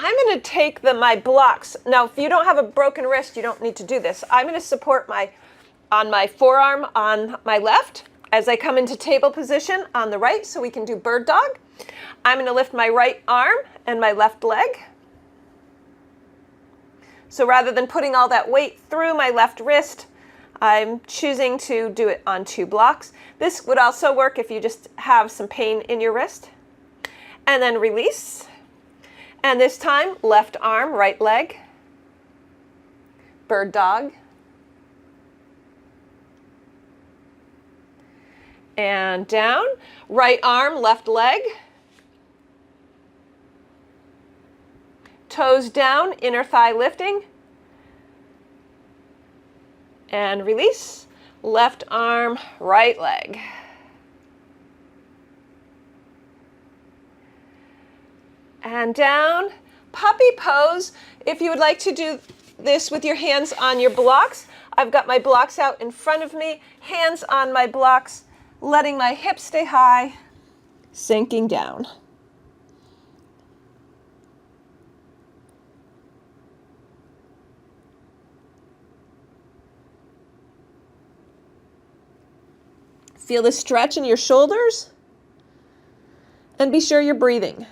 I'm going to take my blocks. Now, if you don't have a broken wrist, you don't need to do this. I'm going to support on my forearm on my left as I come into table position on the right, so we can do bird dog. I'm going to lift my right arm and my left leg. So rather than putting all that weight through my left wrist, I'm choosing to do it on 2 blocks. This would also work if you just have some pain in your wrist. And then release. And this time, left arm, right leg. Bird dog. And down. Right arm, left leg. Toes down, inner thigh lifting. And release. Left arm, right leg. And down. Puppy pose. If you would like to do this with your hands on your blocks, I've got my blocks out in front of me, hands on my blocks, letting my hips stay high, sinking down. Feel the stretch in your shoulders, and be sure you're breathing.